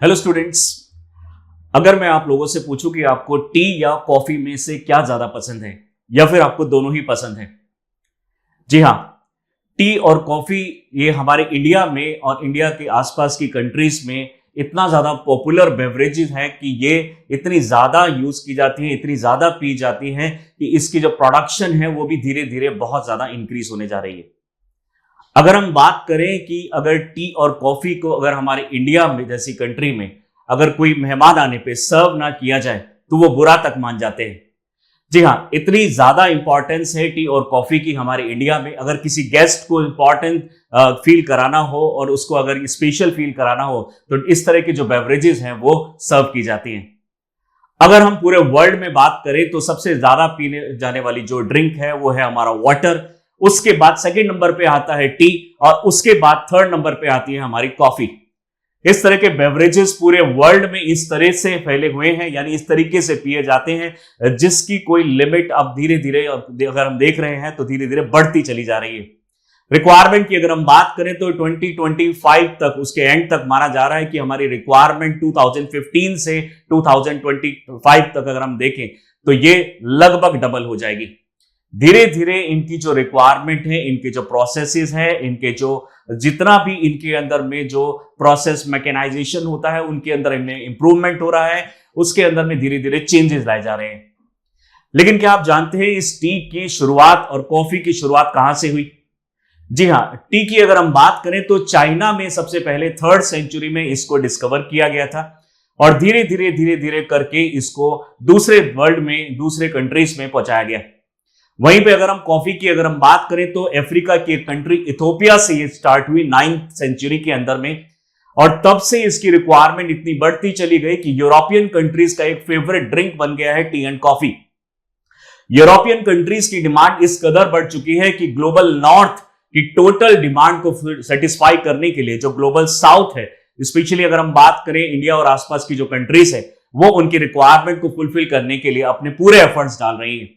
Hello students. अगर मैं आप लोगों से पूछूं कि आपको टी या कॉफी में से क्या ज्यादा पसंद है या फिर आपको दोनों ही पसंद है। जी हाँ, टी और कॉफी ये हमारे इंडिया में और इंडिया के आसपास की कंट्रीज में इतना ज्यादा पॉपुलर बेवरेजेस है कि ये इतनी ज्यादा यूज की जाती है, इतनी ज्यादा पी जाती है कि इसकी जो प्रोडक्शन है वो भी धीरे धीरे बहुत ज्यादा इंक्रीज होने जा रही है। अगर हम बात करें कि अगर टी और कॉफी को अगर हमारे इंडिया में जैसी कंट्री में अगर कोई मेहमान आने पे सर्व ना किया जाए तो वो बुरा तक मान जाते हैं। जी हाँ, इतनी ज्यादा इंपॉर्टेंस है टी और कॉफी की हमारे इंडिया में। अगर किसी गेस्ट को इंपॉर्टेंट फील कराना हो और उसको अगर स्पेशल फील कराना हो तो इस तरह की जो बेवरेजेस हैं वो सर्व की जाती हैं। अगर हम पूरे वर्ल्ड में बात करें तो सबसे ज्यादा पीने जाने वाली जो ड्रिंक है वो है हमारा वाटर। उसके बाद सेकंड नंबर पे आता है टी और उसके बाद थर्ड नंबर पे आती है हमारी कॉफी। इस तरह के बेवरेजेस पूरे वर्ल्ड में इस तरह से फैले हुए हैं, यानी इस तरीके से पिए जाते हैं जिसकी कोई लिमिट अब धीरे धीरे अगर हम देख रहे हैं तो धीरे धीरे बढ़ती चली जा रही है। रिक्वायरमेंट की अगर हम बात करें तो 2025 तक, उसके एंड तक माना जा रहा है कि हमारी रिक्वायरमेंट 2015 से 2025 तक अगर हम देखें तो ये लगभग डबल हो जाएगी। धीरे धीरे इनकी जो रिक्वायरमेंट है, इनके जो प्रोसेसेस है, इनके जो जितना भी इनके अंदर में जो प्रोसेस मैकेनाइजेशन होता है उनके अंदर इनमें इंप्रूवमेंट हो रहा है, उसके अंदर में धीरे धीरे चेंजेस लाए जा रहे हैं। लेकिन क्या आप जानते हैं इस टी की शुरुआत और कॉफी की शुरुआत कहां से हुई? जी हां, टी की अगर हम बात करें तो चाइना में सबसे पहले 3rd सेंचुरी में इसको डिस्कवर किया गया था और धीरे धीरे करके इसको दूसरे वर्ल्ड में, दूसरे कंट्रीज में पहुंचाया गया। वहीं पे अगर हम कॉफी की अगर हम बात करें तो अफ्रीका की एक कंट्री इथोपिया से ये स्टार्ट हुई 9th सेंचुरी के अंदर में, और तब से इसकी रिक्वायरमेंट इतनी बढ़ती चली गई कि यूरोपियन कंट्रीज का एक फेवरेट ड्रिंक बन गया है T and coffee. European countries की डिमांड इस कदर बढ़ चुकी है कि ग्लोबल नॉर्थ की टोटल डिमांड को सेटिस्फाई करने के लिए जो ग्लोबल साउथ है, स्पेशली अगर हम बात करें इंडिया और आसपास की जो कंट्रीज है, वो उनकी रिक्वायरमेंट को फुलफिल करने के लिए अपने पूरे एफर्ट्स डाल रही है।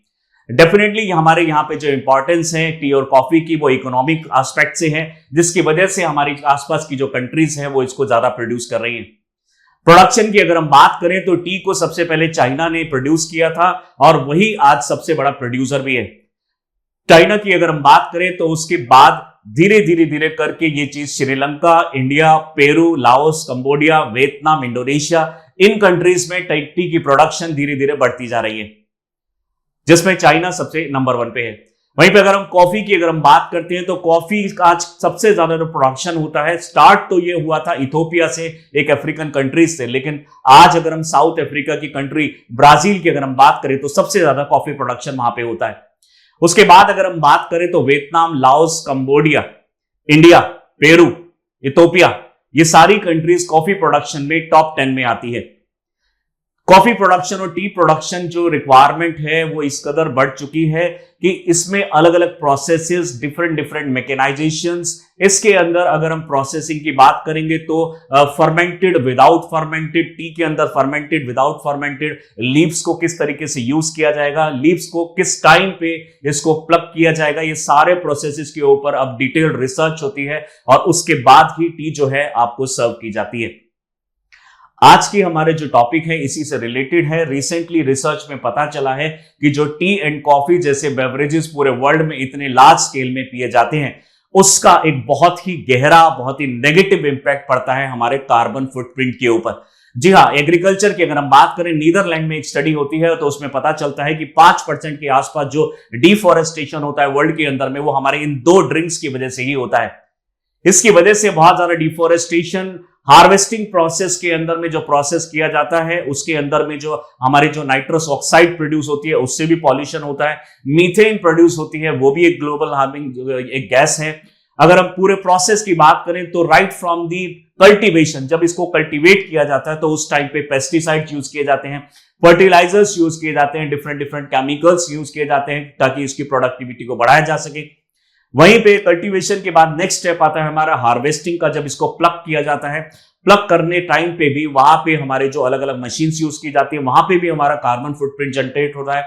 डेफिनेटली हमारे यहाँ पे जो इंपॉर्टेंस है टी और कॉफी की वो इकोनॉमिक एस्पेक्ट से है, जिसकी वजह से हमारी आसपास की जो कंट्रीज है वो इसको ज्यादा प्रोड्यूस कर रही हैं। प्रोडक्शन की अगर हम बात करें तो टी को सबसे पहले चाइना ने प्रोड्यूस किया था और वही आज सबसे बड़ा प्रोड्यूसर भी है। चाइना की अगर हम बात करें तो उसके बाद धीरे करके ये चीज Sri Lanka, India, Peru, Laos, Cambodia, Vietnam, Indonesia, इन कंट्रीज में टी की प्रोडक्शन धीरे धीरे बढ़ती जा रही है, जिसमें चाइना सबसे नंबर 1 पे है। वहीं पे अगर हम कॉफी की अगर हम बात करते हैं तो कॉफी का आज सबसे ज्यादा जो प्रोडक्शन होता है, स्टार्ट तो ये हुआ था इथोपिया से, एक अफ्रीकन कंट्रीज से, लेकिन आज अगर हम साउथ अफ्रीका की कंट्री ब्राजील की अगर हम बात करें तो सबसे ज्यादा कॉफी प्रोडक्शन वहां पे होता है। उसके बाद अगर हम बात करें तो Vietnam, Laos, Cambodia, India, Peru, Ethiopia, ये सारी कंट्रीज कॉफी प्रोडक्शन में टॉप 10 में आती है। कॉफी प्रोडक्शन और टी प्रोडक्शन जो रिक्वायरमेंट है वो इस कदर बढ़ चुकी है कि इसमें अलग अलग प्रोसेसेस, डिफरेंट मैकेनाइजेशंस, इसके अंदर अगर हम प्रोसेसिंग की बात करेंगे तो फर्मेंटेड, विदाउट फर्मेंटेड, टी के अंदर फर्मेंटेड, विदाउट फर्मेंटेड, लीव्स को किस तरीके से यूज किया जाएगा, लीव्स को किस टाइम पे इसको प्लग किया जाएगा, ये सारे प्रोसेसेस के ऊपर अब डिटेल्ड रिसर्च होती है और उसके बाद ही टी जो है आपको सर्व की जाती है। आज की हमारे जो टॉपिक है इसी से रिलेटेड है। रिसेंटली रिसर्च में पता चला है कि जो टी एंड कॉफी जैसे बेवरेजेस पूरे वर्ल्ड में इतने लार्ज स्केल में पिए जाते हैं, उसका एक बहुत ही गहरा, बहुत ही नेगेटिव इंपैक्ट पड़ता है हमारे कार्बन फुटप्रिंट के ऊपर। जी हाँ, एग्रीकल्चर की अगर हम बात करें, नीदरलैंड में एक स्टडी होती है तो उसमें पता चलता है कि 5% के आसपास जो डिफॉरेस्टेशन होता है वर्ल्ड के अंदर में वो हमारे इन 2 ड्रिंक्स की वजह से ही होता है। इसकी वजह से बहुत ज्यादा डिफॉरेस्टेशन, हार्वेस्टिंग प्रोसेस के अंदर में जो प्रोसेस किया जाता है उसके अंदर में जो हमारी जो नाइट्रस ऑक्साइड प्रोड्यूस होती है उससे भी पॉल्यूशन होता है, मीथेन प्रोड्यूस होती है, वो भी एक ग्लोबल हार्मिंग एक गैस है। अगर हम पूरे प्रोसेस की बात करें तो राइट फ्रॉम दी कल्टीवेशन, जब इसको कल्टीवेट किया जाता है तो उस टाइम पे पेस्टिसाइड्स यूज किए जाते हैं, फर्टिलाइजर्स यूज किए जाते हैं, डिफरेंट केमिकल्स यूज किए जाते हैं ताकि इसकी प्रोडक्टिविटी को बढ़ाया जा सके। वहीं पे कल्टीवेशन के बाद नेक्स्ट स्टेप आता है हमारा हार्वेस्टिंग का। जब इसको प्लग किया जाता है, प्लग करने टाइम पे भी वहां पे हमारे जो अलग अलग मशीन्स यूज की जाती है वहां पे भी हमारा कार्बन फुटप्रिंट जनरेट होता है।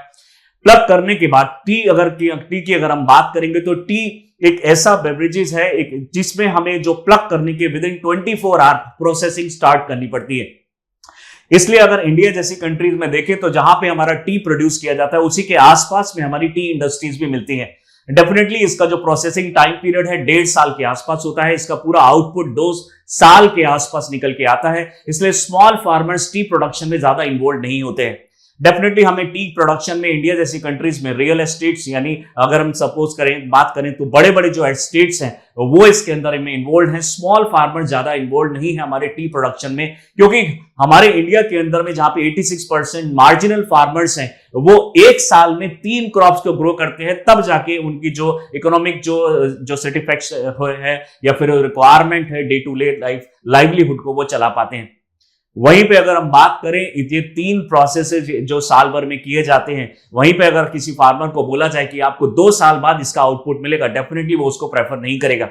प्लग करने के बाद टी की अगर हम बात करेंगे तो टी एक ऐसा बेवरेजेस है एक जिसमें हमें जो प्लग करने के within 24 hour processing start करनी पड़ती है। इसलिए अगर इंडिया जैसी कंट्रीज में देखें तो जहां पे हमारा टी प्रोड्यूस किया जाता है उसी के आसपास में हमारी टी इंडस्ट्रीज भी मिलती हैं। डेफिनेटली इसका जो प्रोसेसिंग टाइम पीरियड है 1.5 साल के आसपास होता है, इसका पूरा आउटपुट 2 साल के आसपास निकल के आता है। इसलिए स्मॉल फार्मर्स टी प्रोडक्शन में ज्यादा इन्वॉल्व नहीं होते हैं। डेफिनेटली हमें टी प्रोडक्शन में इंडिया जैसी कंट्रीज में रियल एस्टेट्स, यानी अगर हम सपोज करें बात करें तो बड़े बड़े जो एस्टेट्स हैं वो इसके अंदर में इन्वॉल्व हैं। स्मॉल फार्मर ज्यादा इन्वॉल्व नहीं है हमारे टी प्रोडक्शन में, क्योंकि हमारे इंडिया के अंदर में जहां पे 86% मार्जिनल फार्मर्स हैं वो एक साल में 3 क्रॉप्स को ग्रो करते हैं, तब जाके उनकी जो इकोनॉमिक जो सेटिस्फैक्शन है या फिर रिक्वायरमेंट है डे टू डे लाइवलीहुड को वो चला पाते हैं। वहीं पे अगर हम बात करें ये 3 प्रोसेसेस जो साल भर में किए जाते हैं, वहीं पे अगर किसी फार्मर को बोला जाए कि आपको 2 साल बाद इसका आउटपुट मिलेगा, डेफिनेटली वो उसको प्रेफर नहीं करेगा।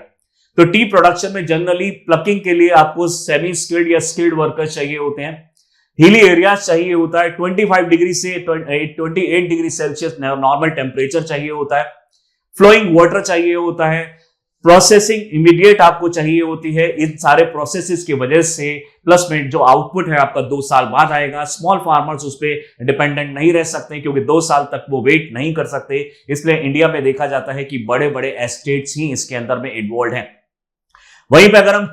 तो टी प्रोडक्शन में जनरली प्लकिंग के लिए आपको सेमी स्किल्ड या स्किल्ड वर्कर्स चाहिए होते हैं। हिली एरियाज चाहिए होता है, 25 डिग्री से 28 डिग्री सेल्सियस नॉर्मल टेम्परेचर चाहिए होता है, फ्लोइंग वाटर चाहिए होता है, प्रोसेसिंग इमीडिएट आपको चाहिए होती है। इन सारे प्रोसेसेस की वजह से प्लस में जो आउटपुट है आपका 2 साल बाद आएगा। स्मॉल फार्मर्स उस पर डिपेंडेंट नहीं रह सकते क्योंकि 2 साल तक वो वेट नहीं कर सकते। इसलिए इंडिया में देखा जाता है कि बड़े बड़े एस्टेट्स ही इसके अंदर में इन्वॉल्व हैं। वहीं पे अगर हम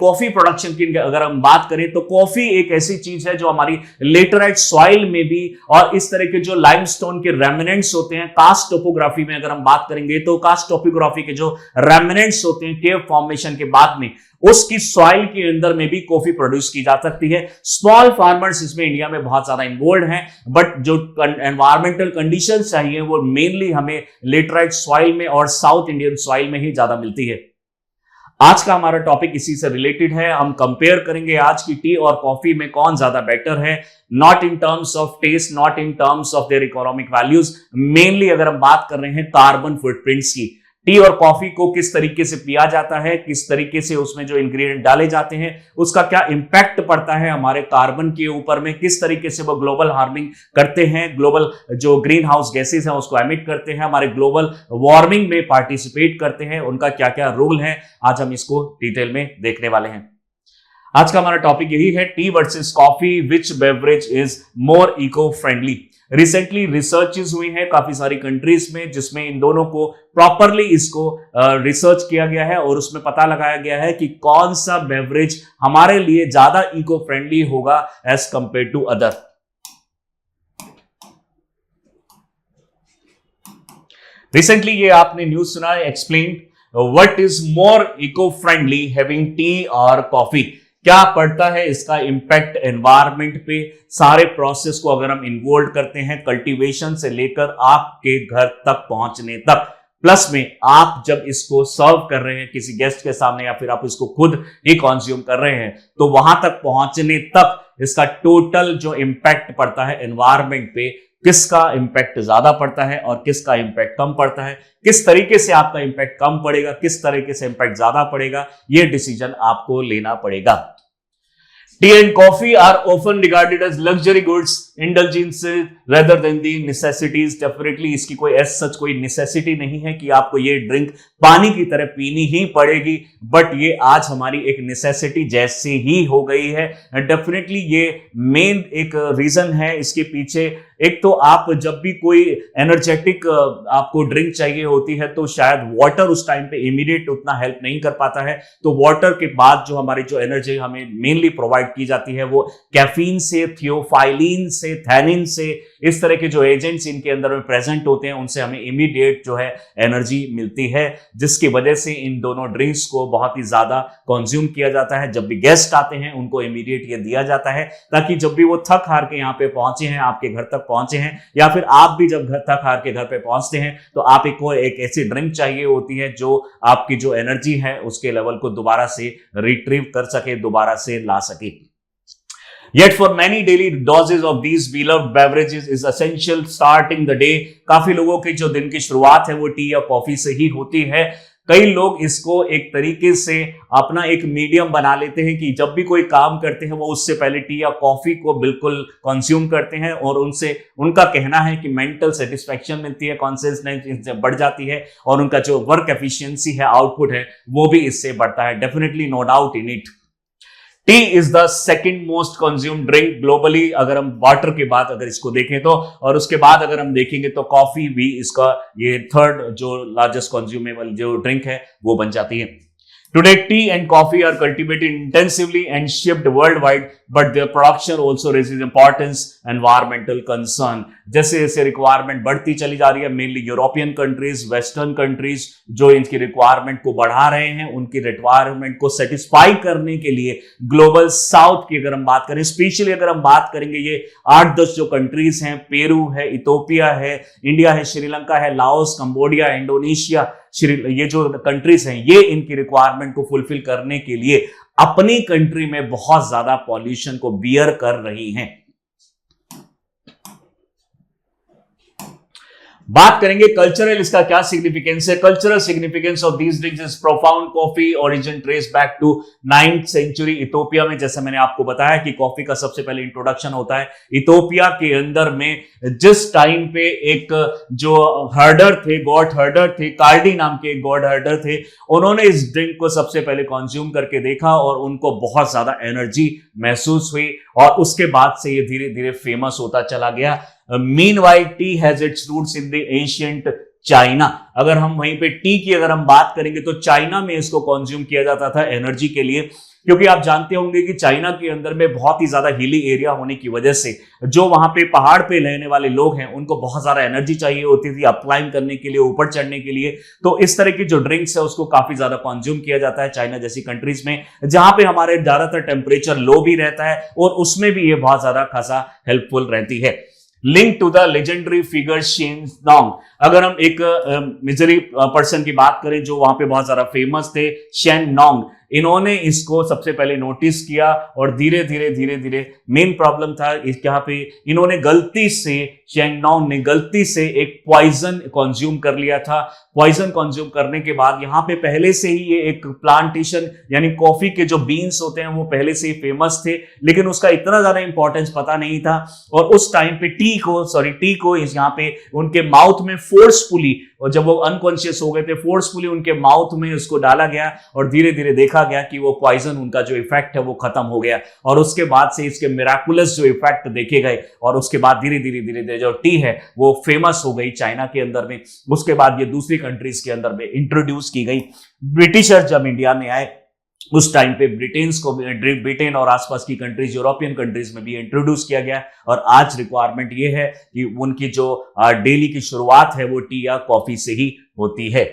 कॉफी प्रोडक्शन की अगर हम बात करें तो कॉफी एक ऐसी चीज है जो हमारी लेटराइट सॉइल में भी और इस तरह के जो लाइमस्टोन के रेमिनेंट्स होते हैं, कास्ट टोपोग्राफी में अगर हम बात करेंगे तो कास्ट टोपोग्राफी के जो रेमिनेंट्स होते हैं केव फॉर्मेशन के बाद में, उसकी सॉइल के अंदर में भी कॉफी प्रोड्यूस की जा सकती है। स्मॉल फार्मर्स इसमें इंडिया में बहुत ज्यादा इन्वॉल्व हैं, बट जो एनवायरमेंटल कंडीशंस चाहिए वो मेनली हमें लेटराइट सॉइल में और साउथ इंडियन सॉइल में ही ज्यादा मिलती है। आज का हमारा टॉपिक इसी से रिलेटेड है। हम कंपेयर करेंगे आज की टी और कॉफी में कौन ज्यादा बेटर है, not in terms of taste, not in terms of their economic values, mainly अगर हम बात कर रहे हैं कार्बन फुटप्रिंट्स की। टी और कॉफी को किस तरीके से पिया जाता है, किस तरीके से उसमें जो इंग्रेडिएंट डाले जाते हैं उसका क्या इंपैक्ट पड़ता है हमारे कार्बन के ऊपर में, किस तरीके से वो ग्लोबल वार्मिंग करते हैं, ग्लोबल जो ग्रीन हाउस गैसेज हैं उसको एमिट करते हैं, हमारे ग्लोबल वार्मिंग में पार्टिसिपेट करते हैं, उनका क्या क्या रोल है, आज हम इसको डिटेल में देखने वाले हैं। आज का हमारा टॉपिक यही है, tea versus coffee, which beverage is more eco friendly. Recently researches हुई हैं काफी सारी कंट्रीज में जिसमें इन दोनों को प्रॉपरली इसको रिसर्च किया गया है और उसमें पता लगाया गया है कि कौन सा बेवरेज हमारे लिए ज्यादा इको फ्रेंडली होगा as compare to other. Recently ये आपने न्यूज सुना है, explain what is more eco friendly having tea और कॉफी, क्या पड़ता है इसका इंपैक्ट एनवायरमेंट पे। सारे प्रोसेस को अगर हम इन्वॉल्व करते हैं कल्टीवेशन से लेकर आपके घर तक पहुंचने तक, प्लस में आप जब इसको सर्व कर रहे हैं किसी गेस्ट के सामने या फिर आप इसको खुद ही कंज्यूम कर रहे हैं तो वहां तक पहुंचने तक इसका टोटल जो इंपैक्ट पड़ता है एनवायरमेंट पे, किसका इंपैक्ट ज्यादा पड़ता है और किसका इंपैक्ट कम पड़ता है, किस तरीके से आपका इंपैक्ट कम पड़ेगा, किस तरीके से इंपैक्ट ज्यादा पड़ेगा, यह डिसीजन आपको लेना पड़ेगा। Tea and coffee are often regarded as luxury goods, indulgences rather than the necessities. Definitely इसकी कोई as such कोई necessity नहीं है कि आपको ये ड्रिंक पानी की तरह पीनी ही पड़ेगी, बट ये आज हमारी एक necessity जैसी ही हो गई है। डेफिनेटली ये मेन एक रीजन है इसके पीछे। एक तो आप जब भी कोई एनर्जेटिक आपको ड्रिंक चाहिए होती है तो शायद वाटर उस टाइम पे इमीडिएट उतना हेल्प नहीं कर पाता है, तो वाटर के बाद जो हमारी जो एनर्जी हमें मेनली प्रोवाइड की जाती है वो कैफीन से, थियोफाइलिन से, थैनिन से, इस तरह के जो एजेंट्स इनके अंदर में प्रेजेंट होते हैं उनसे हमें इमीडिएट जो है एनर्जी मिलती है, जिसकी वजह से इन दोनों ड्रिंक्स को बहुत ही ज्यादा कंज्यूम किया जाता है। जब भी गेस्ट आते हैं उनको इमीडिएट ये दिया जाता है ताकि जब भी वो थक हार के यहाँ पे पहुंचे हैं, आपके घर तक पहुंचे हैं, या फिर आप भी जब घर थक हार के घर पे पहुंचते हैं तो आप एक ऐसी ड्रिंक चाहिए होती है जो आपकी जो एनर्जी है उसके लेवल को दोबारा से रिट्रीव कर सके, दोबारा से ला सके। Yet for many daily doses of these beloved beverages is essential starting the day. काफी लोगों की जो दिन की शुरुआत है वो टी या कॉफी से ही होती है। कई लोग इसको एक तरीके से अपना एक मीडियम बना लेते हैं कि जब भी कोई काम करते हैं वो उससे पहले टी या कॉफी को बिल्कुल कंज्यूम करते हैं और उनसे उनका कहना है कि मेंटल सेटिस्फैक्शन मिलती है, कॉन्शियसनेस बढ़ जाती है और उनका जो वर्क एफिशिएंसी है, आउटपुट है, वो भी इससे बढ़ता है। Definitely no doubt in it. Tea is the second most consumed drink globally, अगर हम वाटर के बाद अगर इसको देखें तो, और उसके बाद अगर हम देखेंगे तो कॉफी भी इसका ये थर्ड जो लार्जेस्ट कंज्यूमेबल जो ड्रिंक है वो बन जाती है। Today, tea and coffee are cultivated intensively and shipped worldwide, but their production also raises importance environmental concern. जैसे जैसे रिक्वायरमेंट बढ़ती चली जा रही है, mainly European countries, western countries जो इनकी रिक्वायरमेंट को बढ़ा रहे हैं, उनकी रिक्वायरमेंट को सेटिस्फाई करने के लिए ग्लोबल साउथ की अगर हम बात करें, स्पेशली अगर हम बात करेंगे ये 8-10 जो कंट्रीज हैं, पेरू है, इथोपिया है, इंडिया है, श्रीलंका है, लाओस, कंबोडिया, इंडोनेशिया, ये जो कंट्रीज हैं, ये इनकी रिक्वायरमेंट को फुलफिल करने के लिए अपनी कंट्री में बहुत ज्यादा पॉल्यूशन को बियर कर रही हैं। बात करेंगे कल्चरल, इसका क्या सिग्निफिकेंस है। Cultural significance of these drinks is profound. Coffee origin trace back to 9th century Ethiopia में। जैसे मैंने आपको बताया कि कॉफी का सबसे पहले इंट्रोडक्शन होता है इथोपिया के अंदर में, जिस टाइम पे एक जो हर्डर थे, गॉड हर्डर थे, कार्डी नाम के एक गॉड हर्डर थे, उन्होंने इस ड्रिंक को सबसे पहले कंज्यूम करके देखा और उनको बहुत ज्यादा एनर्जी महसूस हुई और उसके बाद से ये धीरे धीरे फेमस होता चला गया। Meanwhile, tea has its roots in the ancient China. अगर हम वहीं पे टी की अगर हम बात करेंगे तो चाइना में इसको कंज्यूम किया जाता था एनर्जी के लिए, क्योंकि आप जानते होंगे कि चाइना के अंदर में बहुत ही ज्यादा हिली एरिया होने की वजह से जो वहां पे पहाड़ पे रहने वाले लोग हैं उनको बहुत ज्यादा एनर्जी चाहिए होती थी अप क्लाइंब करने के लिए, ऊपर चढ़ने के लिए। तो इस तरह की जो ड्रिंक्स है उसको काफी ज्यादा कंज्यूम किया जाता है चाइना जैसी कंट्रीज में, जहां पे हमारे ज्यादातर टेम्परेचर लो भी रहता है और उसमें भी ये बहुत ज्यादा खासा हेल्पफुल रहती है। Link to the legendary figure Shen Nong. अगर हम एक मिजरी पर्सन की बात करें जो वहां पे बहुत ज्यादा फेमस थे, शेन नोंग, इन्होंने इसको सबसे पहले नोटिस किया और धीरे धीरे मेन प्रॉब्लम था यहाँ पे, इन्होंने गलती से, शेन नोंग ने गलती से एक पॉइजन कंज्यूम कर लिया था। पॉइजन कंज्यूम करने के बाद यहाँ पे पहले से ही ये एक प्लांटेशन यानी कॉफी के जो बीन्स होते हैं वो पहले से ही फेमस थे, लेकिन उसका इतना ज्यादा इंपॉर्टेंस पता नहीं था और उस टाइम पे टी को यहाँ पे उनके माउथ में फोर्सफुली, और जब वो अनकॉन्शियस हो गए थे, फोर्सफुली उनके माउथ में उसको डाला गया और धीरे धीरे देखा गया कि वो पॉइजन, उनका जो इफेक्ट है वो खत्म हो गया और उसके बाद से इसके मिराकुलस जो इफेक्ट देखे गए और उसके बाद धीरे धीरे जो टी है वो फेमस हो गई चाइना के अंदर में। उसके बाद ये दूसरी कंट्रीज के अंदर में इंट्रोड्यूस की गई। ब्रिटिशर्स जब इंडिया में आए उस टाइम पे ब्रिटेन और आसपास की कंट्रीज, यूरोपियन कंट्रीज में भी इंट्रोड्यूस किया गया और आज रिक्वायरमेंट ये है कि उनकी जो डेली की शुरुआत है वो टी या कॉफी से ही होती है।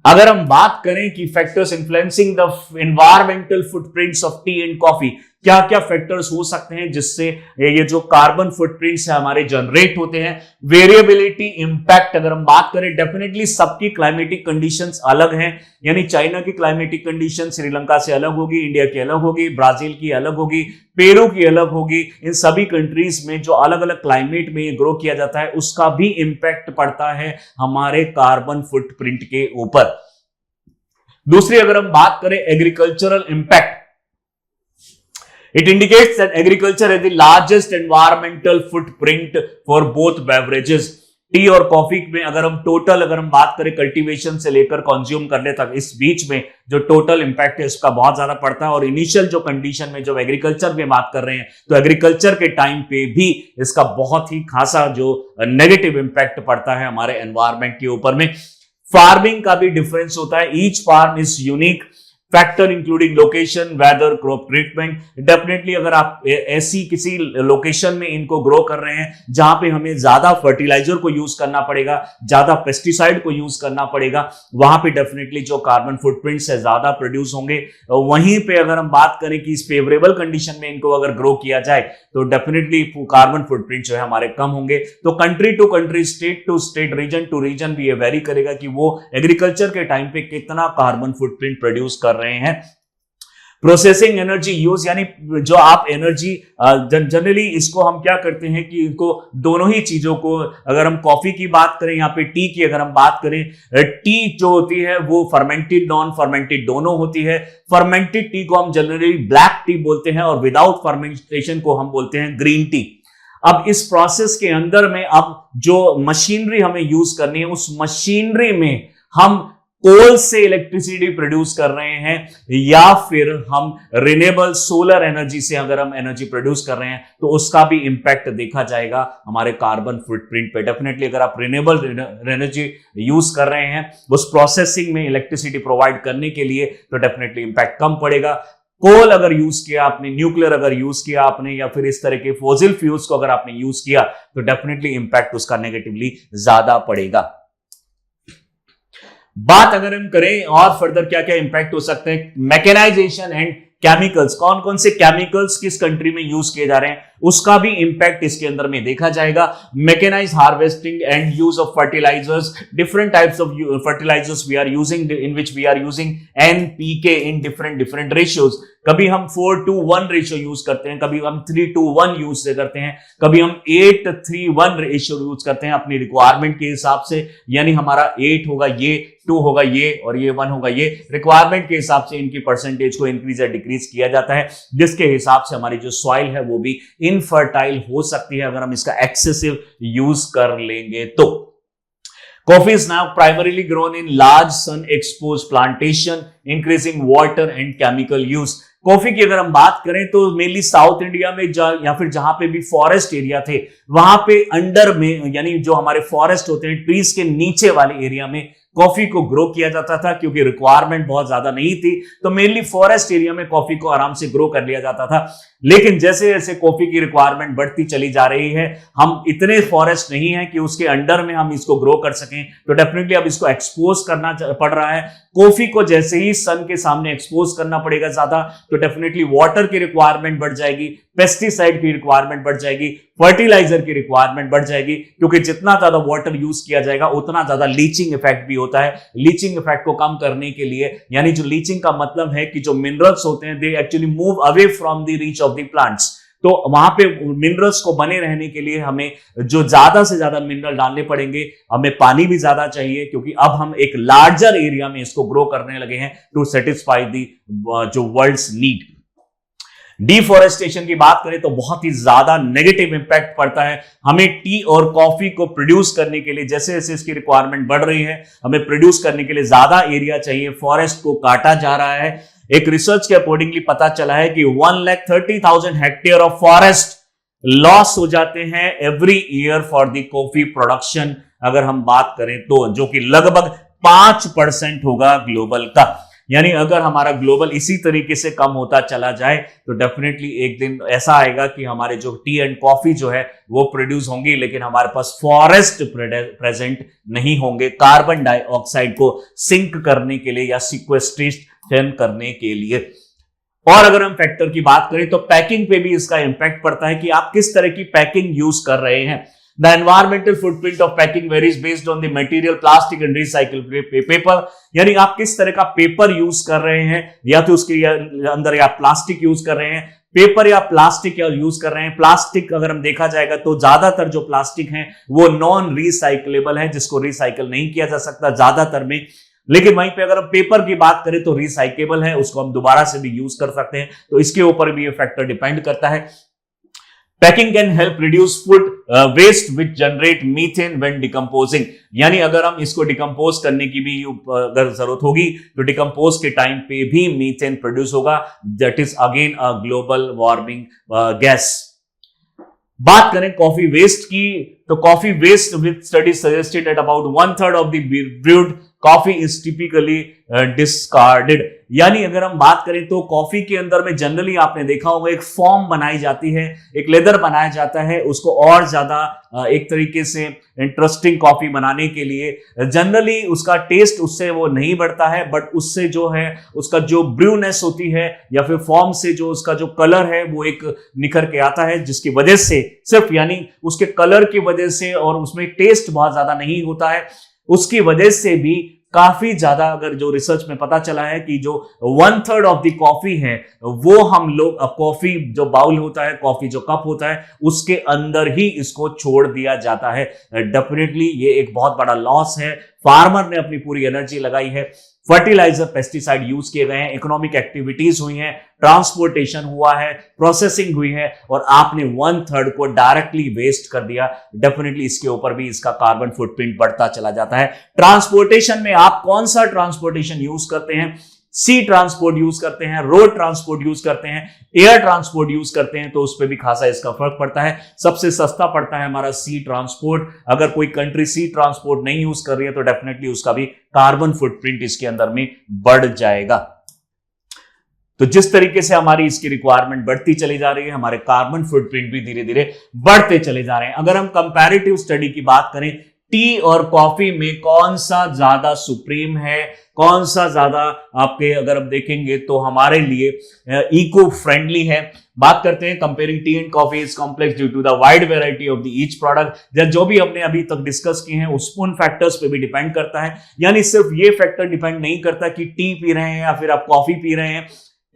अगर हम बात करें कि factors influencing the environmental footprints of T and coffee, क्या क्या फैक्टर्स हो सकते हैं जिससे ये जो कार्बन फुटप्रिंट्स है हमारे जनरेट होते हैं। वेरिएबिलिटी इंपैक्ट, अगर हम बात करें, डेफिनेटली सबकी क्लाइमेटिक कंडीशंस अलग हैं, यानी चाइना की क्लाइमेटिक कंडीशन श्रीलंका से अलग होगी, इंडिया की अलग होगी, ब्राजील की अलग होगी, पेरू की अलग होगी। इन सभी कंट्रीज में जो अलग अलग क्लाइमेट में ये ग्रो किया जाता है उसका भी इंपैक्ट पड़ता है हमारे कार्बन फुटप्रिंट के ऊपर। दूसरी अगर हम बात करें agricultural impact, it indicates that agriculture has the largest environmental footprint for both beverages। T और कॉफी में अगर हम बात करें कल्टीवेशन से लेकर कंज्यूम करने तक, इस बीच में जो टोटल इंपैक्ट है उसका बहुत ज्यादा पड़ता है। और इनिशियल जो कंडीशन में जब एग्रीकल्चर में बात कर रहे हैं तो एग्रीकल्चर के टाइम पे भी इसका बहुत ही खासा जो नेगेटिव इंपैक्ट पड़ता है हमारे एनवायरमेंट के ऊपर में। फार्मिंग का भी डिफरेंस होता है, each farm is unique factor including location, weather, crop treatment. Definitely अगर आप ऐसी किसी लोकेशन में इनको ग्रो कर रहे हैं जहां पे हमें ज्यादा फर्टिलाइजर को यूज करना पड़ेगा, ज्यादा पेस्टिसाइड को यूज करना पड़ेगा, वहां पे डेफिनेटली जो कार्बन फुटप्रिंट्स है ज्यादा प्रोड्यूस होंगे। वहीं पे अगर हम बात करें कि इस फेवरेबल कंडीशन में इनको अगर ग्रो किया जाए तो डेफिनेटली कार्बन फुटप्रिंट जो है हमारे कम होंगे। तो country to country, state to state, region to region भी ये वेरी करेगा कि वो एग्रीकल्चर के टाइम पे कितना कार्बन फुटप्रिंट प्रोड्यूस कर रहे हैं। प्रोसेसिंग एनर्जी यूज, यानी जो आप एनर्जी जनरली इसको हम क्या करते हैं कि इनको दोनों ही चीजों को, अगर हम कॉफी की बात करें, यहाँ पे टी की अगर हम बात करें, टी जो होती है वो फर्मेंटेड नॉन फर्मेंटेड दोनों होती है। फर्मेंटेड टी को हम जनरली ब्लैक टी बोलते हैं और विदाउट फर्मेंटेशन को हम बोलते हैं ग्रीन टी। अब इस प्रोसेस के अंदर में अब जो मशीनरी हमें यूज करनी है, उस मशीनरी में हम कोल से इलेक्ट्रिसिटी प्रोड्यूस कर रहे हैं या फिर हम रिन्यूएबल सोलर एनर्जी से अगर हम एनर्जी प्रोड्यूस कर रहे हैं तो उसका भी इंपैक्ट देखा जाएगा हमारे कार्बन फुटप्रिंट पे। डेफिनेटली अगर आप रिन्यूएबल एनर्जी यूज कर रहे हैं उस प्रोसेसिंग में इलेक्ट्रिसिटी प्रोवाइड करने के लिए, तो डेफिनेटली इंपैक्ट कम पड़ेगा। कोल अगर यूज किया आपने, न्यूक्लियर अगर यूज किया आपने, या फिर इस तरह के फॉसिल फ्यूल्स को अगर आपने यूज किया, तो डेफिनेटली इंपैक्ट उसका नेगेटिवली ज्यादा पड़ेगा। बात अगर हम करें और फर्दर क्या क्या इंपैक्ट हो सकते हैं, मैकेनाइजेशन एंड केमिकल्स, कौन कौन से केमिकल्स किस कंट्री में यूज किए जा रहे हैं, उसका भी इंपैक्ट इसके अंदर में देखा जाएगा। Mechanise harvesting and use of fertilisers, different types of fertilisers we are using, in which we are using NPK in different ratios. कभी हम 4:1 रेशियो यूज करते हैं, कभी हम 3:1 यूज करते हैं, कभी हम 8:3:1 रेशियो यूज करते हैं अपनी रिक्वायरमेंट के हिसाब से, यानी हमारा 8 होगा ये, 2 होगा ये और ये 1 होगा ये। रिक्वायरमेंट के हिसाब से इनकी परसेंटेज को इंक्रीज या डिक्रीज किया जाता है, जिसके हिसाब से हमारी जो सॉइल है वो भी इनफर्टाइल हो सकती है अगर हम इसका एक्सेसिव यूज कर लेंगे तो। Coffee is now primarily grown in large sun exposed plantation, increasing water and chemical use. Coffee की अगर हम बात करें तो मेनली साउथ इंडिया में या फिर जहां पे भी फॉरेस्ट एरिया थे, वहां पे अंडर में, यानी जो हमारे फॉरेस्ट होते हैं, ट्रीज के नीचे वाले एरिया में कॉफी को ग्रो किया जाता था, क्योंकि रिक्वायरमेंट बहुत ज्यादा नहीं थी, तो मेनली फॉरेस्ट एरिया में कॉफी को आराम से ग्रो कर लिया जाता था। लेकिन जैसे जैसे कॉफी की रिक्वायरमेंट बढ़ती चली जा रही है, हम इतने फॉरेस्ट नहीं है कि उसके अंडर में हम इसको ग्रो कर सकें, तो डेफिनेटली अब इसको एक्सपोज करना पड़ रहा है। कॉफी को जैसे ही सन के सामने एक्सपोज करना पड़ेगा ज्यादा, तो डेफिनेटली वाटर की रिक्वायरमेंट बढ़ जाएगी, पेस्टिसाइड की रिक्वायरमेंट बढ़ जाएगी, फर्टिलाइजर की रिक्वायरमेंट बढ़ जाएगी, क्योंकि जितना ज्यादा वाटर यूज किया जाएगा उतना ज्यादा लीचिंग इफेक्ट भी होता है। लीचिंग इफेक्ट को कम करने के लिए, यानी जो लीचिंग का मतलब है कि जो मिनरल्स होते हैं they actually move away from the reach of the plants, तो वहां पे मिनरल्स को बने रहने के लिए हमें जो ज्यादा से ज्यादा मिनरल डालने पड़ेंगे, हमें पानी भी ज्यादा चाहिए, क्योंकि अब हम एक लार्जर एरिया में इसको ग्रो करने लगे हैं टू सेटिस्फाई दी जो वर्ल्ड्स नीड। डिफॉरेस्टेशन की बात करें तो बहुत ही ज्यादा नेगेटिव इंपैक्ट पड़ता है हमें टी और कॉफी को प्रोड्यूस करने के लिए। जैसे जैसे इसकी रिक्वायरमेंट बढ़ रही है, हमें प्रोड्यूस करने के लिए ज्यादा एरिया चाहिए, फॉरेस्ट को काटा जा रहा है। एक रिसर्च के अकॉर्डिंगली पता चला है कि 1,30,000 हेक्टेयर ऑफ फॉरेस्ट लॉस हो जाते हैं every year for the coffee production, अगर हम बात करें तो, जो कि लगभग 5% होगा ग्लोबल का। यानी अगर हमारा ग्लोबल इसी तरीके से कम होता चला जाए तो डेफिनेटली एक दिन ऐसा आएगा कि हमारे जो टी एंड कॉफी जो है वो प्रोड्यूस होंगी, लेकिन हमारे पास फॉरेस्ट प्रेजेंट नहीं होंगे कार्बन डाइऑक्साइड को सिंक करने के लिए या सिक्वेस्ट्रेशन करने के लिए। और अगर हम फैक्टर की बात करें तो पैकिंग पे भी इसका इंपैक्ट पड़ता है कि आप किस तरह की पैकिंग यूज कर रहे हैं। The environmental footprint of packing varies based on the material, plastic and recycled paper. यानी आप किस तरह का पेपर यूज कर रहे हैं, या तो उसके अंदर या प्लास्टिक यूज कर रहे हैं, पेपर या प्लास्टिक या यूज कर रहे हैं। प्लास्टिक अगर हम देखा जाएगा तो ज्यादातर जो प्लास्टिक है वो नॉन रिसाइकलेबल है, जिसको रिसाइकल नहीं किया जा सकता ज्यादातर में। लेकिन वहीं पे अगर हम पेपर की बात करें तो रिसाइकेबल है, उसको हम दोबारा से भी यूज कर सकते हैं, तो इसके ऊपर भी ये फैक्टर डिपेंड करता है। Packing can help reduce food waste which generate methane when decomposing. यानी अगर हम इसको डिकम्पोज करने की भी अगर जरूरत होगी तो डिकम्पोज के टाइम पे भी मीथेन प्रोड्यूस होगा, that is again a global warming gas. बात करें कॉफी वेस्ट की तो coffee waste with study suggested at about 1/3 of the brewed coffee is typically discarded. यानी अगर हम बात करें तो कॉफी के अंदर में जनरली आपने देखा होगा एक फॉर्म बनाई जाती है, एक लेदर बनाया जाता है, उसको और ज्यादा एक तरीके से इंटरेस्टिंग कॉफी बनाने के लिए। जनरली उसका टेस्ट उससे वो नहीं बढ़ता है, बट उससे जो है उसका जो ब्रूनेस होती है या फिर फॉर्म से जो उसका जो कलर है वो एक निखर के आता है, जिसकी वजह से सिर्फ यानी उसके कलर की वजह से और उसमें टेस्ट बहुत ज्यादा नहीं होता है, उसकी वजह से भी काफी ज्यादा, अगर जो रिसर्च में पता चला है कि जो 1/3 ऑफ द कॉफी है वो हम लोग कॉफी जो बाउल होता है, कॉफी जो कप होता है, उसके अंदर ही इसको छोड़ दिया जाता है। डेफिनेटली ये एक बहुत बड़ा लॉस है। फार्मर ने अपनी पूरी एनर्जी लगाई है, फर्टिलाइजर पेस्टिसाइड यूज किए गए हैं, इकोनॉमिक एक्टिविटीज हुई हैं, ट्रांसपोर्टेशन हुआ है, प्रोसेसिंग हुई है, और आपने 1/3 को डायरेक्टली वेस्ट कर दिया। डेफिनेटली इसके ऊपर भी इसका कार्बन फुटप्रिंट बढ़ता चला जाता है। ट्रांसपोर्टेशन में आप कौन सा ट्रांसपोर्टेशन यूज करते हैं? सी ट्रांसपोर्ट यूज करते हैं, रोड ट्रांसपोर्ट यूज करते हैं, एयर ट्रांसपोर्ट यूज करते हैं, तो उस पर भी खासा इसका फर्क पड़ता है। सबसे सस्ता पड़ता है हमारा सी ट्रांसपोर्ट। अगर कोई कंट्री सी ट्रांसपोर्ट नहीं यूज कर रही है तो डेफिनेटली उसका भी कार्बन फुटप्रिंट इसके अंदर में बढ़ जाएगा। तो जिस तरीके से हमारी इसकी रिक्वायरमेंट बढ़ती चली जा रही है, हमारे कार्बन फुटप्रिंट भी धीरे धीरे बढ़ते चले जा रहे हैं। अगर हम कंपैरेटिव स्टडी की बात करें, टी और कॉफी में कौन सा ज्यादा सुप्रीम है, कौन सा ज्यादा आपके अगर हम देखेंगे तो हमारे लिए इको फ्रेंडली है। बात करते हैं comparing tea and coffee is complex due to the wide variety of the each product. जो भी हमने अभी तक डिस्कस किए हैं उस उन फैक्टर्स पे भी डिपेंड करता है। यानी सिर्फ ये फैक्टर डिपेंड नहीं करता कि टी पी रहे हैं या फिर आप कॉफी पी रहे हैं,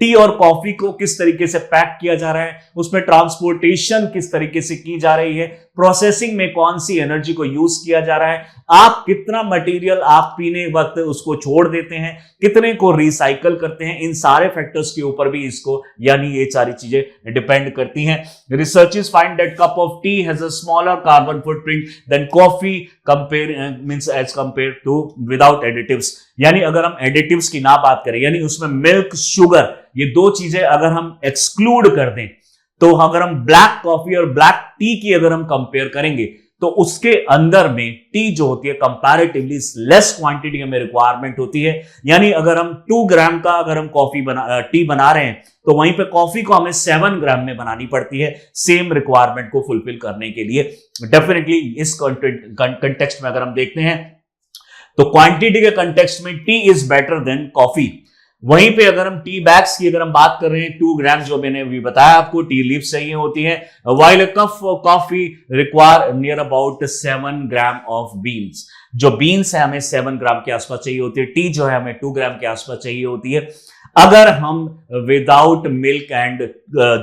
टी और कॉफी को किस तरीके से पैक किया जा रहा है, उसमें ट्रांसपोर्टेशन किस तरीके से की जा रही है, प्रोसेसिंग में कौन सी एनर्जी को यूज किया जा रहा है, आप कितना मटेरियल आप पीने वक्त उसको छोड़ देते हैं, कितने को रिसाइकल करते हैं, इन सारे फैक्टर्स के ऊपर भी इसको यानी ये सारी चीजें डिपेंड करती हैं। Researchers find that cup of tea has a smaller carbon footprint than coffee compare means as compare to without additives. यानी अगर हम एडिटिव्स की ना बात करें, यानी उसमें मिल्क, शुगर, ये दो चीजें अगर हम एक्सक्लूड कर दें, तो अगर हम ब्लैक कॉफी और ब्लैक टी की अगर हम कंपेयर करेंगे तो उसके अंदर में टी जो होती है कंपैरेटिवली लेस क्वांटिटी में रिक्वायरमेंट होती है। यानी अगर हम 2 ग्राम का अगर हम टी बना रहे हैं तो वहीं पे कॉफी को हमें 7 ग्राम में बनानी पड़ती है सेम रिक्वायरमेंट को फुलफिल करने के लिए। डेफिनेटली इस कंटेक्स्ट में अगर हम देखते हैं तो क्वांटिटी के कंटेक्स्ट में T is better than coffee. वहीं पे अगर हम टी बैग्स की अगर हम बात कर रहे हैं, 2 ग्राम जो मैंने अभी बताया आपको टी लीव्स चाहिए होती है, while a cup of coffee require near about 7 gram of beans. जो बीन्स है हमें 7 ग्राम के आसपास चाहिए होती है, टी जो है हमें 2 ग्राम के आसपास चाहिए होती है। अगर हम विदाउट मिल्क एंड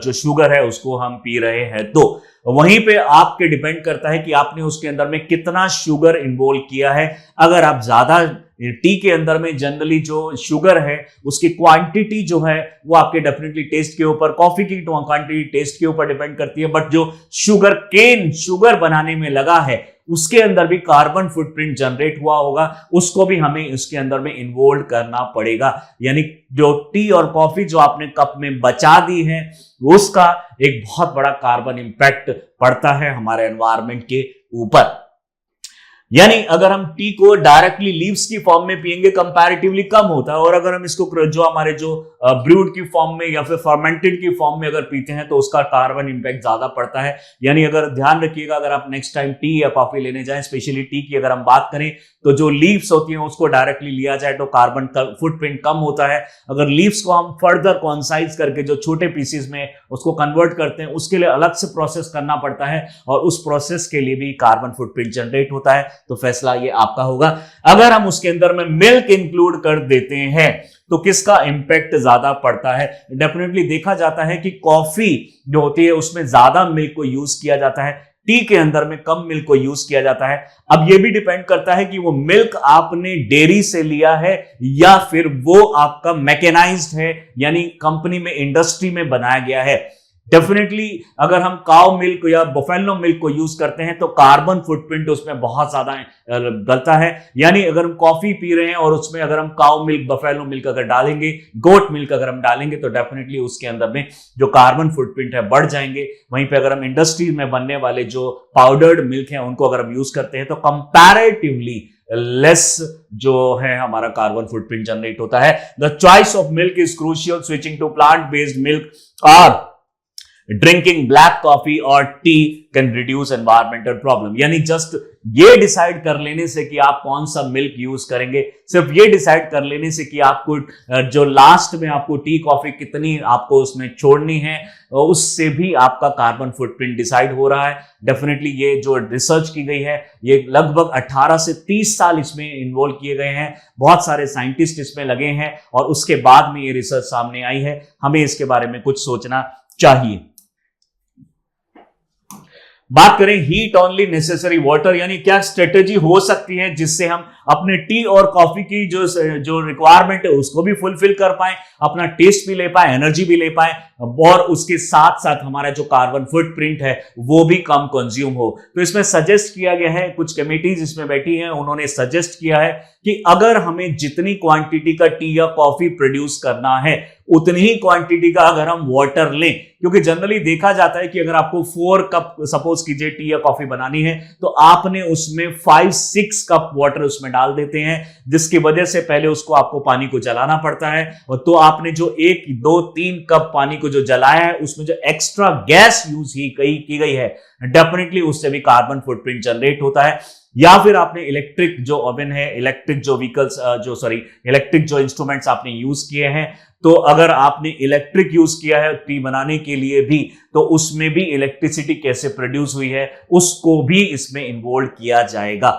जो शुगर है उसको हम पी रहे हैं तो वहीं पे आपके डिपेंड करता है कि आपने उसके अंदर में कितना शुगर इन्वॉल्व किया है। अगर आप ज्यादा टी के अंदर में जनरली जो शुगर है उसकी क्वांटिटी जो है वो आपके डेफिनेटली टेस्ट के ऊपर, कॉफी की क्वांटिटी टेस्ट के ऊपर डिपेंड करती है, बट जो शुगर बनाने में लगा है उसके अंदर भी कार्बन फुटप्रिंट जनरेट हुआ होगा, उसको भी हमें इसके अंदर में इन्वॉल्व करना पड़ेगा। यानी जो टी और कॉफी जो आपने कप में बचा दी है उसका एक बहुत बड़ा कार्बन इंपैक्ट पड़ता है हमारे एनवायरनमेंट के ऊपर। यानी अगर हम टी को डायरेक्टली लीव्स की फॉर्म में पिएंगे कंपैरेटिवली कम होता है, और अगर हम इसको जो हमारे जो ब्रूड की फॉर्म में या फिर फर्मेंटेड की फॉर्म में अगर पीते हैं तो उसका कार्बन इंपैक्ट ज्यादा पड़ता है। यानी अगर ध्यान रखिएगा, अगर आप नेक्स्ट टाइम टी या कॉफी लेने जाएं, स्पेशली टी की अगर हम बात करें तो जो लीव्स होती हैं उसको डायरेक्टली लिया जाए तो कार्बन फुटप्रिंट कम होता है। अगर लीव्स को हम फर्दर कॉन्साइज करके जो छोटे पीसेस में उसको कन्वर्ट करते हैं उसके लिए अलग से प्रोसेस करना पड़ता है, और उस प्रोसेस के लिए भी कार्बन फुटप्रिंट जनरेट होता है। तो फैसला ये आपका होगा। अगर हम उसके अंदर में मिल्क इंक्लूड कर देते हैं तो किसका इंपैक्ट ज्यादा पड़ता है? डेफिनेटली देखा जाता है कि कॉफी जो होती है उसमें ज्यादा मिल्क को यूज किया जाता है, टी के अंदर में कम मिल्क को यूज किया जाता है। अब यह भी डिपेंड करता है कि वो मिल्क आपने डेयरी से लिया है या फिर वो आपका मैकेनाइज्ड है, यानी कंपनी में, इंडस्ट्री में बनाया गया है। डेफिनेटली अगर हम काउ मिल्क या बफेलो मिल्क को यूज करते हैं तो कार्बन फुटप्रिंट उसमें बहुत ज्यादा गलता है। यानी अगर हम कॉफी पी रहे हैं और उसमें अगर हम काउ मिल्क, बफेलो मिल्क अगर डालेंगे, गोट मिल्क अगर हम डालेंगे तो डेफिनेटली उसके अंदर में जो कार्बन फुटप्रिंट है बढ़ जाएंगे। वहीं पे अगर हम इंडस्ट्री में बनने वाले जो पाउडर्ड मिल्क है उनको अगर हम यूज करते हैं तो कंपैरेटिवली लेस जो है हमारा कार्बन फुटप्रिंट जनरेट होता है। The choice of milk is crucial, switching to plant based milk or drinking black coffee और tea can reduce environmental problem. यानी जस्ट ये डिसाइड कर लेने से कि आप कौन सा मिल्क यूज करेंगे, सिर्फ ये डिसाइड कर लेने से कि आपको जो लास्ट में आपको टी कॉफी कितनी आपको उसमें छोड़नी है, उससे भी आपका कार्बन फुटप्रिंट डिसाइड हो रहा है। डेफिनेटली ये जो रिसर्च की गई है, ये लगभग 18 से 30 साल इसमें इन्वॉल्व किए गए हैं, बहुत सारे साइंटिस्ट इसमें लगे हैं और उसके बाद में ये रिसर्च सामने आई है। हमें इसके बारे में कुछ सोचना चाहिए। बात करें हीट ओनली नेसेसरी वाटर, यानी क्या स्ट्रेटेजी हो सकती है जिससे हम अपने टी और कॉफी की जो रिक्वायरमेंट है उसको भी फुलफिल कर पाए, अपना टेस्ट भी ले पाए, एनर्जी भी ले पाए और उसके साथ साथ हमारा जो कार्बन फुटप्रिंट है वो भी कम कंज्यूम हो। तो इसमें सजेस्ट किया गया है, कुछ कमेटीज इसमें बैठी हैं, उन्होंने सजेस्ट किया है कि अगर हमें जितनी क्वांटिटी का टी या कॉफी प्रोड्यूस करना है उतनी ही क्वांटिटी का अगर हम वाटर लें, क्योंकि जनरली देखा जाता है कि अगर आपको 4 कप सपोज कीजिए टी या कॉफी बनानी है तो आपने उसमें 5-6 कप वाटर उसमें डाल देते हैं, जिसकी वजह से पहले उसको आपको पानी को जलाना पड़ता है। और तो आपने जो 1, 2, 3 कप पानी को जो जलाया है उसमें जो एक्स्ट्रा गैस यूज की गई है, डेफिनेटली उससे भी कार्बन फुटप्रिंट जनरेट होता है। या फिर आपने इलेक्ट्रिक जो ओवन है, इलेक्ट्रिक जो व्हीकल्स इलेक्ट्रिक जो इंस्ट्रूमेंट्स आपने यूज किए हैं, तो अगर आपने इलेक्ट्रिक यूज किया है टी बनाने के लिए भी, तो उसमें भी इलेक्ट्रिसिटी कैसे प्रोड्यूस हुई है उसको भी इसमें इन्वॉल्व किया जाएगा।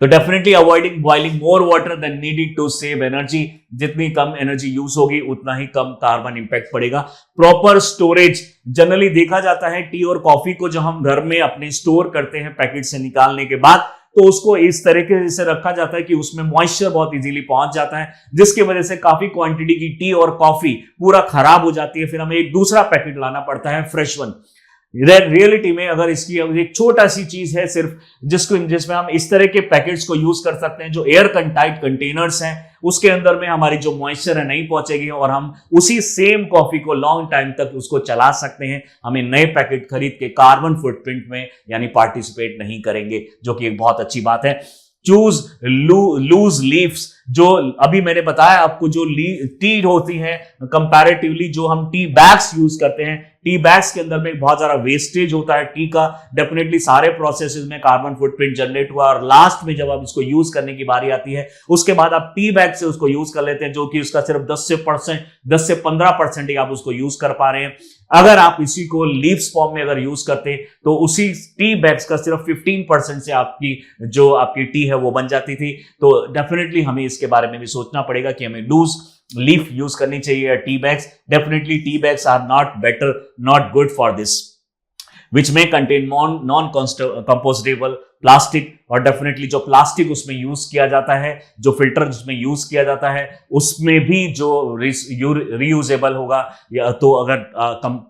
तो definitely avoiding boiling more water than needed to save energy, जितनी कम एनर्जी यूज होगी उतना ही कम कार्बन इंपैक्ट पड़ेगा। प्रॉपर स्टोरेज, जनरली देखा जाता है टी और कॉफी को जो हम घर में अपने स्टोर करते हैं पैकेट से निकालने के बाद, तो उसको इस तरीके से रखा जाता है कि उसमें मॉइस्चर बहुत इजीली पहुंच जाता है, जिसकी वजह से काफी क्वांटिटी की टी और कॉफी पूरा खराब हो जाती है, फिर हमें एक दूसरा पैकेट लाना पड़ता है फ्रेश वन। रियलिटी में अगर इसकी एक छोटा सी चीज है सिर्फ जिसमें हम इस तरह के पैकेट्स को यूज कर सकते हैं जो एयर टाइट कंटेनर्स हैं, उसके अंदर में हमारी जो मॉइस्चर है नहीं पहुंचेगी और हम उसी सेम कॉफी को लॉन्ग टाइम तक उसको चला सकते हैं। हमें नए पैकेट खरीद के कार्बन फुटप्रिंट में यानी पार्टिसिपेट नहीं करेंगे, जो कि एक बहुत अच्छी बात है। चूज लूज लीव्स, जो अभी मैंने बताया आपको, जो टी होती है कंपैरेटिवली जो हम टी बैग्स यूज करते हैं, टी बैग्स के अंदर में बहुत सारा वेस्टेज होता है टी का, डेफिनेटली सारे प्रोसेसेस में कार्बन फुटप्रिंट जनरेट हुआ और लास्ट में जब आप इसको यूज करने की बारी आती है उसके बाद आप टी बैग से उसको यूज कर लेते हैं, जो कि उसका सिर्फ 10 से 15% ही आप उसको यूज कर पा रहे हैं। अगर आप इसी को लीव्स फॉर्म में अगर यूज करते तो उसी टी बैग्स का सिर्फ 15% से आपकी टी है वो बन जाती थी। तो डेफिनेटली हमें इसके बारे में भी सोचना पड़ेगा कि हमें लूज लीफ यूज करनी चाहिए tea bags. Definitely tea bags are not better, not good for this, which may contain non-compostable plastic. और डेफिनेटली जो प्लास्टिक उसमें यूज किया जाता है, जो फिल्टर उसमें यूज किया जाता है, उसमें भी जो रीयूजेबल होगा या तो अगर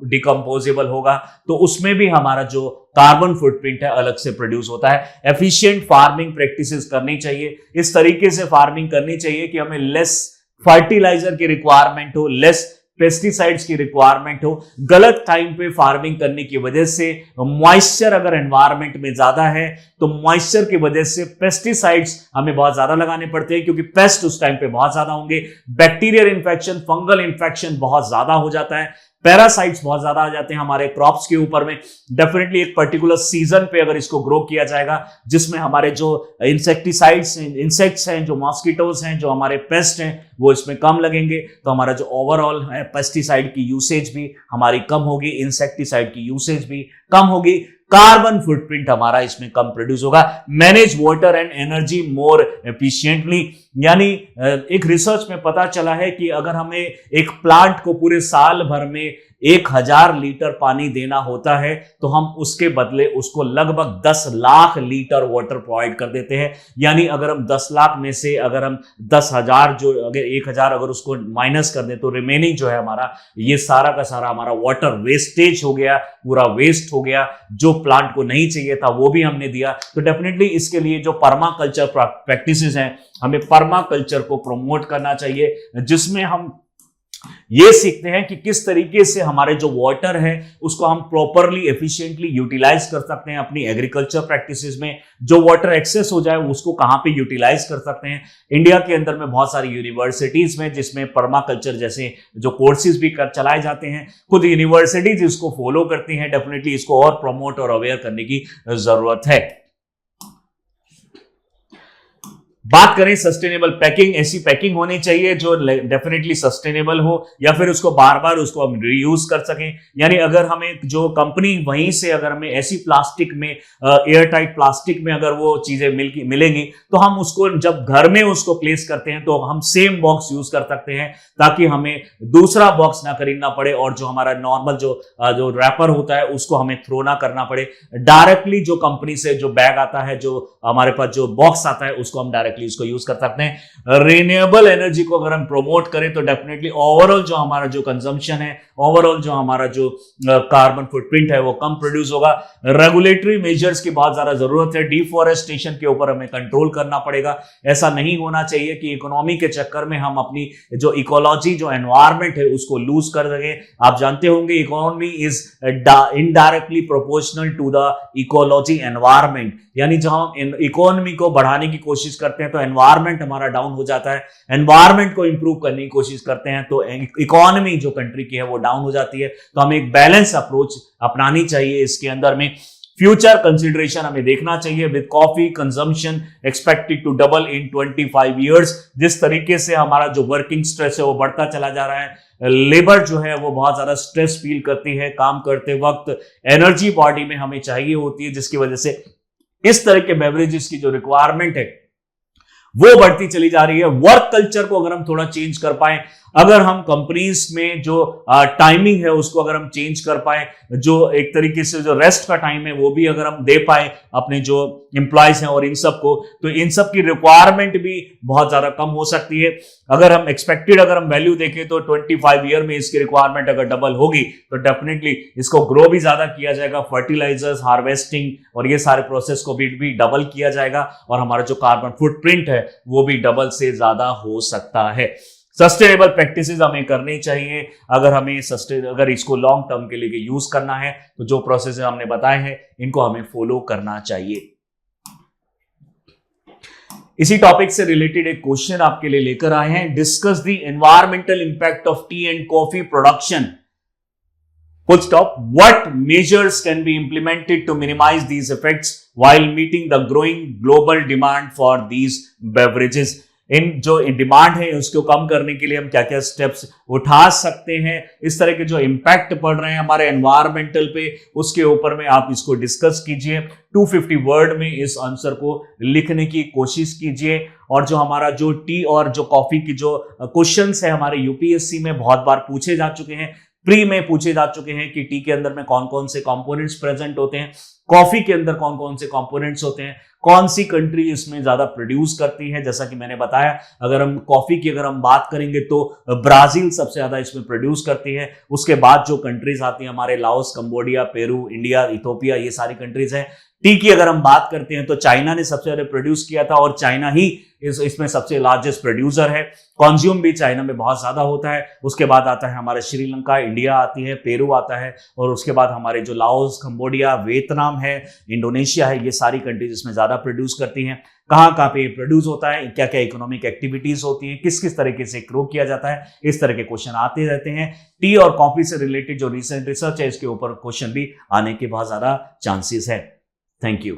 डिकम्पोजेबल होगा तो उसमें भी हमारा जो कार्बन फुटप्रिंट है अलग से प्रोड्यूस होता है। एफिशिएंट फार्मिंग प्रैक्टिसेस करनी चाहिए, इस तरीके से फार्मिंग करनी चाहिए कि हमें लेस फर्टिलाइजर की रिक्वायरमेंट हो, लेस पेस्टिसाइड्स की रिक्वायरमेंट हो। गलत टाइम पे फार्मिंग करने की वजह से मॉइस्चर अगर एनवायरनमेंट में ज्यादा है तो मॉइस्चर की वजह से पेस्टिसाइड्स हमें बहुत ज्यादा लगाने पड़ते हैं, क्योंकि पेस्ट उस टाइम पे बहुत ज्यादा होंगे। बैक्टीरियल इन्फेक्शन, फंगल इन्फेक्शन बहुत ज्यादा हो जाता है, पैरासाइट्स बहुत ज्यादा आ जाते हैं हमारे क्रॉप्स के ऊपर में। डेफिनेटली एक पर्टिकुलर सीजन पे अगर इसको ग्रो किया जाएगा जिसमें हमारे जो इंसेक्टिसाइड्स हैं, इंसेक्ट्स हैं, जो मॉस्किटोज हैं, जो हमारे पेस्ट हैं, वो इसमें कम लगेंगे, तो हमारा जो ओवरऑल है पेस्टिसाइड की यूसेज भी हमारी कम होगी, इंसेक्टिसाइड की यूसेज भी कम होगी, कार्बन फुटप्रिंट हमारा इसमें कम प्रोड्यूस होगा। Manage water and energy more efficiently, यानी एक रिसर्च में पता चला है कि अगर हमें एक प्लांट को पूरे साल भर में 1000 लीटर पानी देना होता है तो हम उसके बदले उसको लगभग 10 लाख लीटर वाटर प्रोवाइड कर देते हैं। यानी अगर हम 10 लाख में से अगर हम 10,000 जो अगर 1000 अगर उसको माइनस कर दें तो रिमेनिंग जो है हमारा ये सारा का सारा हमारा वाटर वेस्टेज हो गया, पूरा वेस्ट हो गया, जो प्लांट को नहीं चाहिए था वो भी हमने दिया। तो डेफिनेटली इसके लिए जो पर्माकल्चर प्रैक्टिसेस हैं, हमें पर्माकल्चर को प्रमोट करना चाहिए, जिसमें हम ये सीखते हैं कि किस तरीके से हमारे जो वाटर है उसको हम प्रॉपरली एफिशिएंटली यूटिलाइज कर सकते हैं अपनी एग्रीकल्चर प्रैक्टिसेस में। जो वाटर एक्सेस हो जाए उसको कहां पे यूटिलाइज कर सकते हैं। इंडिया के अंदर में बहुत सारी यूनिवर्सिटीज में जिसमें पर्माकल्चर जैसे जो कोर्सेज भी चलाए जाते हैं, खुद यूनिवर्सिटीज इसको फॉलो करती हैं। डेफिनेटली इसको और प्रमोट और अवेयर करने की जरूरत है। बात करें सस्टेनेबल पैकिंग, ऐसी पैकिंग होनी चाहिए जो डेफिनेटली सस्टेनेबल हो या फिर उसको बार बार उसको हम रीयूज कर सकें। यानी अगर हमें जो कंपनी वहीं से अगर हमें ऐसी प्लास्टिक में एयर टाइट प्लास्टिक में अगर वो चीजें मिलेंगी तो हम उसको जब घर में उसको प्लेस करते हैं तो हम सेम बॉक्स यूज कर सकते हैं, ताकि हमें दूसरा बॉक्स ना खरीदना पड़े और जो हमारा नॉर्मल जो रैपर होता है उसको हमें थ्रो ना करना पड़े। डायरेक्टली जो कंपनी से जो बैग आता है, जो हमारे पास जो बॉक्स आता है उसको हम डायरेक्टली इसको यूज कर सकते हैं। रिन्यूएबल एनर्जी को अगर हम प्रमोट करें तो डेफिनेटली ओवरऑल जो हमारा जो कंजम्पशन है, ओवरऑल जो हमारा जो कार्बन फुटप्रिंट है वो कम प्रोड्यूस होगा। रेगुलेटरी मेजर्स की बहुत ज्यादा जरूरत है। डिफॉरेस्टेशन के ऊपर हमें कंट्रोल करना पड़ेगा। ऐसा नहीं होना चाहिए कि इकोनॉमी के चक्कर में हम अपनी जो इकोलॉजी जो एनवायरमेंट है उसको लूज कर देंगे। आप जानते होंगे economy is indirectly proportional to the ecology environment. यानी जब हम इकोनॉमी को बढ़ाने की कोशिश करते हैं तो एनवायरमेंट हमारा डाउन हो जाता है। एनवायरमेंट को इंप्रूव करने की कोशिश करते हैं तो इकोनॉमी जो कंट्री की है वो डाउन हो जाती है। तो हमें एक बैलेंस अप्रोच अपनानी चाहिए। इसके अंदर में फ्यूचर कंसिडरेशन हमें देखना चाहिए। With coffee consumption expected to double in 25 years, जिस तरीके से हमारा जो वर्किंग स्ट्रेस है वो बढ़ता चला जा रहा है, लेबर जो है वो बहुत ज्यादा स्ट्रेस फील करती है काम करते वक्त, एनर्जी बॉडी में हमें चाहिए होती है, जिसकी वजह से इस तरह के बेवरेजेस की जो रिक्वायरमेंट है वो बढ़ती चली जा रही है। वर्क कल्चर को अगर हम थोड़ा चेंज कर पाए, अगर हम कंपनीज में जो टाइमिंग है उसको अगर हम चेंज कर पाए, जो एक तरीके से जो रेस्ट का टाइम है वो भी अगर हम दे पाए अपने जो एम्प्लॉयज हैं और इन सब को, तो इन सब की रिक्वायरमेंट भी बहुत ज्यादा कम हो सकती है। अगर हम एक्सपेक्टेड अगर हम वैल्यू देखें तो 25 ईयर में इसकी रिक्वायरमेंट अगर डबल होगी तो डेफिनेटली इसको ग्रो भी ज्यादा किया जाएगा। फर्टिलाइजर्स, हार्वेस्टिंग और ये सारे प्रोसेस को भी डबल किया जाएगा और हमारा जो कार्बन फुटप्रिंट है वो भी डबल से ज्यादा हो सकता है। सस्टेनेबल प्रैक्टिसेस हमें करनी चाहिए। अगर हमें अगर इसको लॉन्ग टर्म के लिए यूज करना है तो जो प्रोसेस हमने बताए हैं इनको हमें फॉलो करना चाहिए। इसी टॉपिक से रिलेटेड एक क्वेश्चन आपके लिए लेकर आए हैं। Discuss the environmental impact of T and coffee production. Full stop. What measures can be implemented to minimize these effects while meeting the growing global demand for these beverages? इन जो demand है उसको कम करने के लिए हम क्या क्या स्टेप्स उठा सकते हैं, इस तरह के जो इम्पैक्ट पड़ रहे हैं हमारे एनवायरमेंटल पे उसके ऊपर में आप इसको डिस्कस कीजिए। 250 वर्ड में इस आंसर को लिखने की कोशिश कीजिए। और जो हमारा जो टी और जो कॉफी की जो क्वेश्चंस है हमारे यूपीएससी में बहुत बार पूछे जा चुके हैं, प्री में पूछे जा चुके हैं कि टी के अंदर में कौन कौन से कंपोनेंट्स प्रेजेंट होते हैं, कॉफी के अंदर कौन कौन से कंपोनेंट्स होते हैं, कौन सी कंट्री इसमें ज्यादा प्रोड्यूस करती है। जैसा कि मैंने बताया, अगर हम कॉफी की अगर हम बात करेंगे तो ब्राजील सबसे ज्यादा इसमें प्रोड्यूस करती है। उसके बाद जो कंट्रीज आती है हमारे Laos, Cambodia, Peru, India, Ethiopia, ये सारी कंट्रीज हैं। टी की अगर हम बात करते हैं तो चाइना ने सबसे ज्यादा प्रोड्यूस किया था और चाइना ही इसमें सबसे लार्जेस्ट प्रोड्यूसर है। कंज्यूम भी चाइना में बहुत ज्यादा होता है। उसके बाद आता है हमारे श्रीलंका, इंडिया आती है, पेरू आता है और उसके बाद हमारे जो लाओस, कंबोडिया, वियतनाम है, इंडोनेशिया है, ये सारी कंट्रीज इसमें ज्यादा प्रोड्यूस करती हैं। कहाँ पे प्रोड्यूस होता है, क्या क्या इकोनॉमिक एक्टिविटीज होती हैं, किस किस तरीके से ग्रो किया जाता है, इस तरह के क्वेश्चन आते रहते हैं। टी और कॉफी से रिलेटेड जो रिसेंट रिसर्च है इसके ऊपर क्वेश्चन भी आने के बहुत ज्यादा चांसेस है। Thank you.